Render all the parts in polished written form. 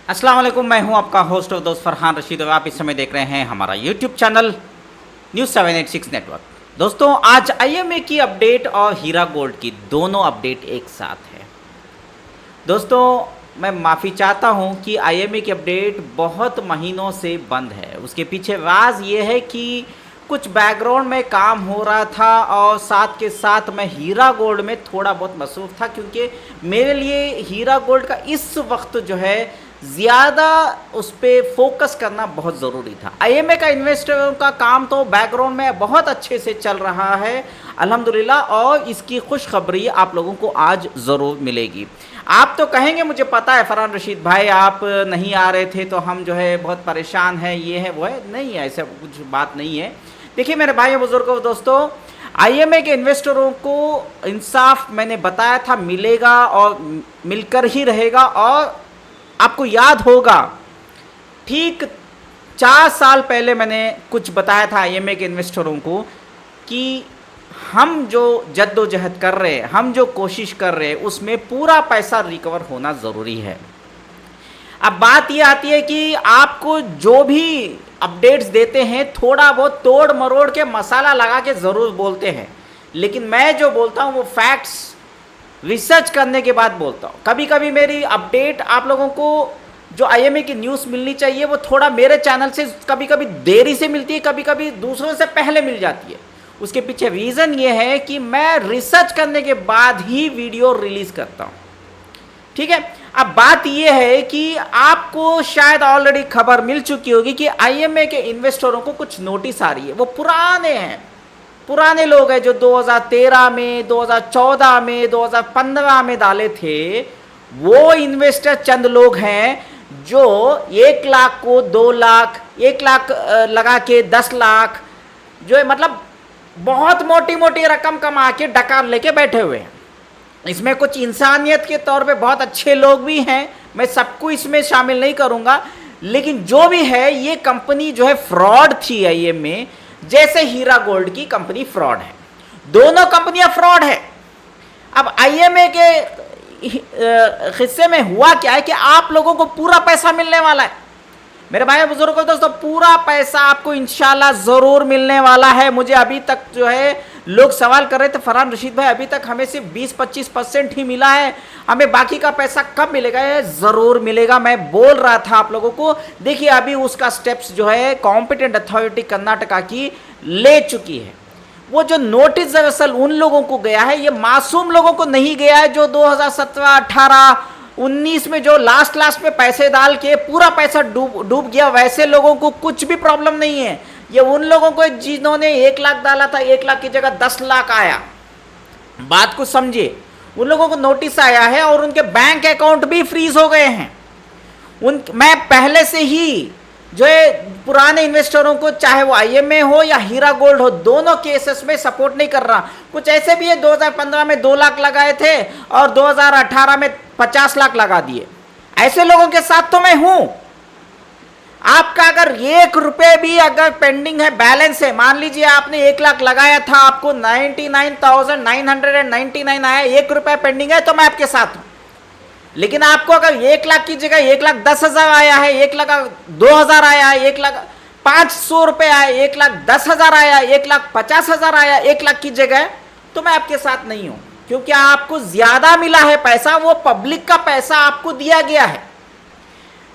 अस्सलाम वालेकुम, मैं हूं आपका होस्ट और दोस्त फरहान रशीद और आप इस समय देख रहे हैं हमारा यूट्यूब चैनल न्यूज़ 786 नेटवर्क। दोस्तों, आज आईएमए की अपडेट और हीरा गोल्ड की दोनों अपडेट एक साथ है। दोस्तों, मैं माफ़ी चाहता हूं कि आईएमए की अपडेट बहुत महीनों से बंद है। उसके पीछे राज ये है कि कुछ बैकग्राउंड में काम हो रहा था और साथ के साथ मैं हीरा गोल्ड में थोड़ा बहुत मसरूफ़ था, क्योंकि मेरे लिए हीरा गोल्ड का इस वक्त जो है ज़्यादा उस पर फोकस करना बहुत ज़रूरी था। आईएमए का इन्वेस्टरों का काम तो बैकग्राउंड में बहुत अच्छे से चल रहा है अल्हम्दुलिल्लाह, और इसकी खुशखबरी आप लोगों को आज ज़रूर मिलेगी। आप तो कहेंगे मुझे पता है फरहान रशीद भाई आप नहीं आ रहे थे तो हम जो है बहुत परेशान हैं, ये है वो है। नहीं है, ऐसा कुछ बात नहीं है। देखिए मेरे भाई बुजुर्गों दोस्तों, आईएमए के इन्वेस्टरों को इंसाफ मैंने बताया था मिलेगा और मिलकर ही रहेगा। और आपको याद होगा ठीक 4 साल पहले मैंने कुछ बताया था आईएमए के इन्वेस्टरों को कि हम जो जद्दोजहद कर रहे हैं, हम जो कोशिश कर रहे हैं, उसमें पूरा पैसा रिकवर होना ज़रूरी है। अब बात ये आती है कि आपको जो भी अपडेट्स देते हैं थोड़ा बहुत तोड़ मरोड़ के मसाला लगा के ज़रूर बोलते हैं, लेकिन मैं जो बोलता हूँ वो फैक्ट्स रिसर्च करने के बाद बोलता हूँ। कभी कभी मेरी अपडेट आप लोगों को जो आईएमए की न्यूज़ मिलनी चाहिए वो थोड़ा मेरे चैनल से कभी कभी देरी से मिलती है, कभी कभी दूसरों से पहले मिल जाती है। उसके पीछे रीज़न ये है कि मैं रिसर्च करने के बाद ही वीडियो रिलीज़ करता हूँ, ठीक है। अब बात यह है कि आपको शायद ऑलरेडी खबर मिल चुकी होगी कि आईएमए के इन्वेस्टरों को कुछ नोटिस आ रही है। वो पुराने हैं, पुराने लोग हैं जो 2013 में, 2014 में, 2015 में डाले थे। वो इन्वेस्टर चंद लोग हैं जो 1 लाख को 2 लाख, 1 लाख लगा के 10 लाख, जो है मतलब बहुत मोटी मोटी रकम कमा के डकार लेके बैठे हुए हैं। इसमें कुछ इंसानियत के तौर पे बहुत अच्छे लोग भी हैं, मैं सबको इसमें शामिल नहीं करूंगा, लेकिन जो भी है ये कंपनी जो है फ्रॉड थी आईएमए, जैसे हीरा गोल्ड की कंपनी फ्रॉड है। दोनों कंपनियां फ्रॉड है। अब आईएमए के हिस्से में हुआ क्या है कि आप लोगों को पूरा पैसा मिलने वाला है। मेरे भाई बुजुर्गों दोस्तों, पूरा पैसा आपको इंशाल्लाह ज़रूर मिलने वाला है। मुझे अभी तक जो है लोग सवाल कर रहे थे फरहान रशीद भाई अभी तक हमें सिर्फ 20-25% ही मिला है, हमें बाकी का पैसा कब मिलेगा? ये ज़रूर मिलेगा, मैं बोल रहा था आप लोगों को। देखिए अभी उसका स्टेप्स जो है कॉम्पिटेंट अथॉरिटी कर्नाटका की ले चुकी है। वो जो नोटिस दरअसल उन लोगों को गया है, ये मासूम लोगों को नहीं गया है जो 2017, 18, 19 में जो लास्ट में पैसे डाल के पूरा पैसा डूब गया, वैसे लोगों को कुछ भी प्रॉब्लम नहीं है। ये उन लोगों को जिन्होंने 1 लाख डाला था, 1 लाख की जगह 10 लाख आया। बात को समझिए, उन लोगों को नोटिस आया है और उनके बैंक अकाउंट भी फ्रीज हो गए हैं। मैं पहले से ही जो है पुराने इन्वेस्टरों को, चाहे वो आईएमए हो या हीरा गोल्ड हो, दोनों केसेस में सपोर्ट नहीं कर रहा। कुछ ऐसे भी है 2015 में 2 लाख लगाए थे और 2018 में 50 लाख लगा दिए। ऐसे लोगों के साथ तो मैं हूं। आपका अगर 1 रुपये भी अगर पेंडिंग है, बैलेंस है, मान लीजिए आपने 1 लाख लगाया था, आपको 99,999 आया, 1 रुपया पेंडिंग है, तो मैं आपके साथ हूं। लेकिन आपको अगर 1 लाख की जगह 1,10,000 आया है, 1,02,000 आया है, 1,05,000 रुपये आया, 1,10,000 आया, 1,50,000 आया 1 लाख की जगह, तो मैं आपके साथ नहीं हूं, क्योंकि आपको ज्यादा मिला है पैसा, वो पब्लिक का पैसा आपको दिया गया है।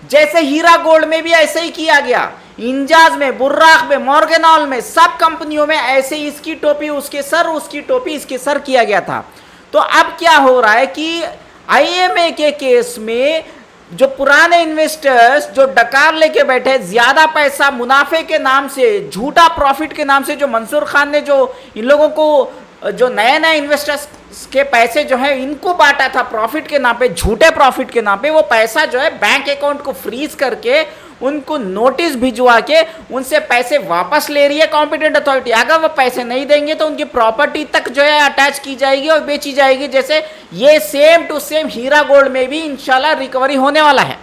जैसे हीरा गोल्ड में भी ऐसे ही किया गया, इंजाज में, बुर्राक में, मॉर्गेनॉल में, सब कंपनियों में ऐसे ही इसकी टोपी उसके सर, उसकी टोपी इसके सर किया गया था। तो अब क्या हो रहा है कि आईएमए के केस में जो पुराने इन्वेस्टर्स जो डकार लेके बैठे, ज्यादा पैसा मुनाफे के नाम से, झूठा प्रॉफिट के नाम से, जो मंसूर खान ने जो इन लोगों को, जो नए नए इन्वेस्टर्स के पैसे जो है इनको बांटा था प्रॉफिट के नाम पे, झूठे प्रॉफिट के नाम पे, वो पैसा जो है बैंक अकाउंट को फ्रीज करके उनको नोटिस भिजवा के उनसे पैसे वापस ले रही है कॉम्पिटेंट अथॉरिटी। अगर वो पैसे नहीं देंगे तो उनकी प्रॉपर्टी तक जो है अटैच की जाएगी और बेची जाएगी। जैसे ये same to same Heera gold में भी इंशाल्लाह रिकवरी होने वाला है।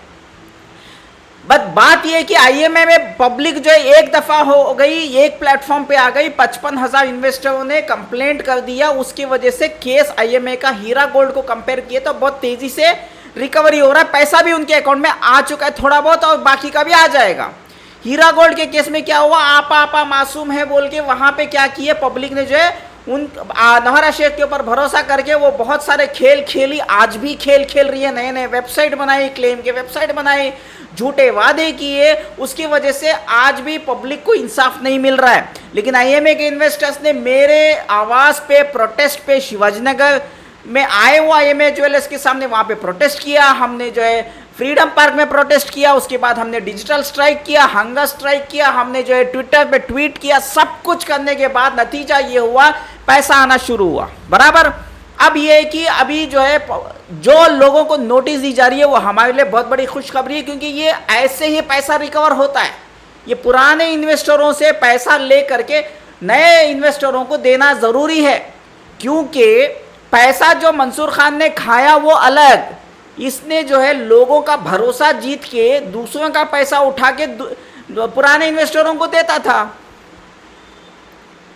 बट बात यह है कि आईएमए में पब्लिक जो है एक दफ़ा हो गई, एक प्लेटफॉर्म पे आ गई, 55,000 इन्वेस्टरों ने कंप्लेंट कर दिया, उसकी वजह से केस आईएमए का हीरा गोल्ड को कंपेयर किए तो बहुत तेज़ी से रिकवरी हो रहा है, पैसा भी उनके अकाउंट में आ चुका है थोड़ा बहुत, और बाकी का भी आ जाएगा। हीरा गोल्ड के केस में क्या हुआ, आपा मासूम है बोल के वहां पे क्या किए, पब्लिक ने जो है उन नवहरा शेख के ऊपर भरोसा करके वो बहुत सारे खेल खेली, आज भी खेल खेल रही है, नए नए वेबसाइट बनाई, क्लेम के वेबसाइट बनाई, झूठे वादे किए, उसकी वजह से आज भी पब्लिक को इंसाफ नहीं मिल रहा है। लेकिन आईएमए के इन्वेस्टर्स ने मेरे आवाज पे, प्रोटेस्ट पे, शिवाजीनगर में आए हुआ आईएमए ज्वेलर्स के सामने वहां पे प्रोटेस्ट किया, हमने जो है फ्रीडम पार्क में प्रोटेस्ट किया, उसके बाद हमने डिजिटल स्ट्राइक किया, हंगर स्ट्राइक किया, हमने जो है ट्विटर पे ट्वीट किया, सब कुछ करने के बाद नतीजा ये हुआ, पैसा आना शुरू हुआ बराबर। अब ये है कि अभी जो है जो लोगों को नोटिस दी जा रही है वो हमारे लिए बहुत बड़ी खुशखबरी है, क्योंकि ये ऐसे ही पैसा रिकवर होता है। ये पुराने इन्वेस्टरों से पैसा ले करके नए इन्वेस्टरों को देना जरूरी है, क्योंकि पैसा जो मंसूर खान ने खाया वो अलग, इसने जो है लोगों का भरोसा जीत के दूसरों का पैसा उठा के पुराने इन्वेस्टरों को देता था,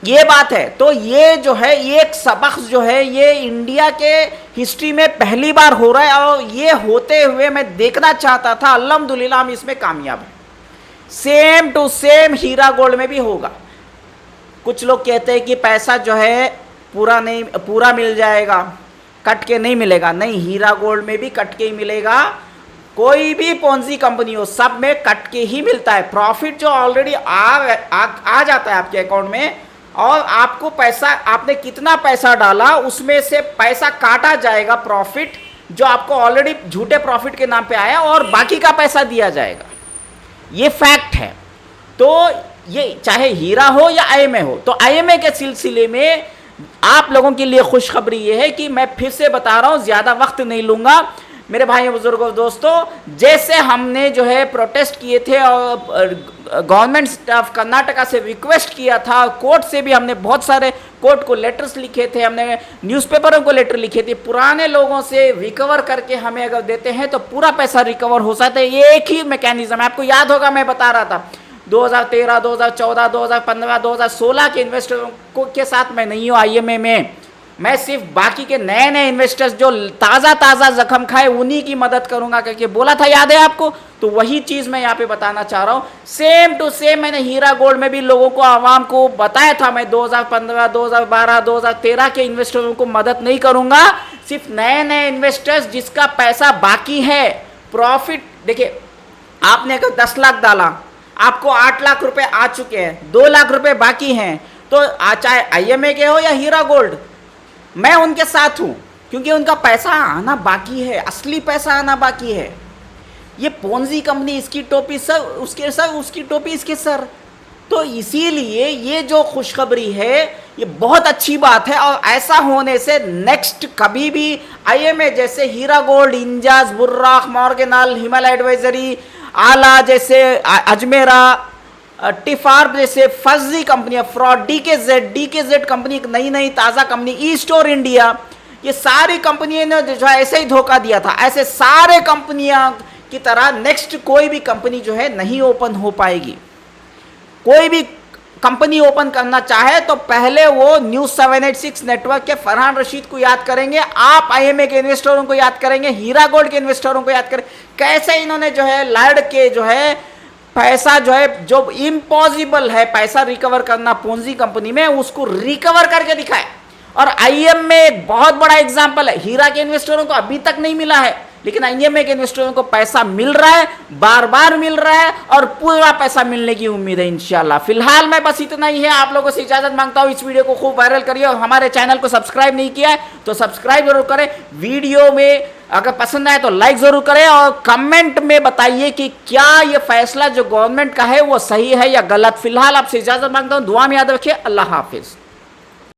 ये बात है। तो ये जो है ये एक सबक जो है ये इंडिया के हिस्ट्री में पहली बार हो रहा है, और ये होते हुए मैं देखना चाहता था, अल्हम्दुलिल्लाह हम इसमें कामयाब हैं। Same to same Heera gold में भी होगा। कुछ लोग कहते हैं कि पैसा जो है पूरा मिल जाएगा, कट के नहीं मिलेगा। नहीं, हीरा गोल्ड में भी कट के ही मिलेगा। कोई भी पोंजी कंपनी हो, सब में कट के ही मिलता है। प्रॉफिट जो ऑलरेडी आ जाता है आपके अकाउंट में, और आपको पैसा, आपने कितना पैसा डाला उसमें से पैसा काटा जाएगा, प्रॉफिट जो आपको ऑलरेडी झूठे प्रॉफिट के नाम पे आया, और बाकी का पैसा दिया जाएगा। ये फैक्ट है। तो ये चाहे हीरा हो या आईएमए हो, तो आईएमए के सिलसिले में आप लोगों के लिए खुशखबरी ये है कि मैं फिर से बता रहा हूं, ज्यादा वक्त नहीं लूंगा मेरे भाइयों बुजुर्गों दोस्तों। जैसे हमने जो है प्रोटेस्ट किए थे और गवर्नमेंट ऑफ कर्नाटका से रिक्वेस्ट किया था, कोर्ट से भी हमने बहुत सारे कोर्ट को लेटर्स लिखे थे, हमने न्यूज़पेपरों को लेटर लिखे थे, पुराने लोगों से रिकवर करके हमें अगर देते हैं तो पूरा पैसा रिकवर हो सकता है। ये एक ही मैकेनिज्म है, आपको याद होगा मैं बता रहा था 2013, 2014, 2015, 2016 के इन्वेस्टरों के साथ मैं नहीं हूँ आईएमए में। मैं सिर्फ बाकी के नए नए इन्वेस्टर्स जो ताज़ा जख्म खाए उन्हीं की मदद करूंगा करके बोला था, याद है आपको? तो वही चीज़ मैं यहाँ पे बताना चाह रहा हूँ। सेम टू सेम मैंने हीरा गोल्ड में भी लोगों को, आवाम को बताया था, मैं 2015, 2012, 2013 के इन्वेस्टरों को मदद नहीं करूंगा, सिर्फ नए नए इन्वेस्टर्स जिसका पैसा बाकी है, प्रॉफिट। देखिए, आपने अगर 10 लाख डाला, आपको 8 लाख रुपए आ चुके हैं, 2 लाख रुपए बाकी हैं, तो चाहे आईएमए के हो या हीरा गोल्ड, मैं उनके साथ हूं, क्योंकि उनका पैसा आना बाकी है, असली पैसा आना बाकी है। ये पोंजी कंपनी, इसकी टोपी सर, उसके सर, उसकी टोपी इसके सर। तो इसीलिए ये जो खुशखबरी है ये बहुत अच्छी बात है, और ऐसा होने से नेक्स्ट कभी भी आईएमए जैसे हीरा गोल्ड, इंजाज, बुर्राक, मॉर्गेनल, हिमालय एडवाइजरी, आला जैसे, अजमेरा, टिफार जैसे फर्जी कंपनियां, फ्रॉड, डीकेजेड कंपनी, एक नई ताज़ा कंपनी, ई स्टोर इंडिया, ये सारी कंपनियों ने जो है ऐसे ही धोखा दिया था। ऐसे सारे कंपनियां की तरह नेक्स्ट कोई भी कंपनी जो है नहीं ओपन हो पाएगी। कोई भी कंपनी ओपन करना चाहे तो पहले वो न्यूज़ 786 नेटवर्क के फरहान रशीद को याद करेंगे, आप आईएमए के इन्वेस्टरों को याद करेंगे, हीरा गोल्ड के इन्वेस्टरों को याद करें, कैसे इन्होंने जो है लड़ के जो है पैसा जो है, जो इम्पॉसिबल है पैसा रिकवर करना पोंजी कंपनी में, उसको रिकवर करके दिखाए। और आईएमए एक बहुत बड़ा एग्जांपल है। हीरा के इन्वेस्टरों को अभी तक नहीं मिला है, लेकिन आईएमए के इन्वेस्टरों को पैसा मिल रहा है, बार बार मिल रहा है, और पूरा पैसा मिलने की उम्मीद है इंशाल्लाह। फिलहाल मैं बस इतना ही है, आप लोगों से इजाजत मांगता हूँ। इस वीडियो को खूब वायरल करिए, और हमारे चैनल को सब्सक्राइब नहीं किया है तो सब्सक्राइब जरूर करें। वीडियो में अगर पसंद आए तो लाइक जरूर करें, और कमेंट में बताइए कि क्या ये फैसला जो गवर्नमेंट का है वो सही है या गलत। फिलहाल आपसे इजाजत मांगता हूँ, दुआ में याद रखिए। अल्लाह हाफिज।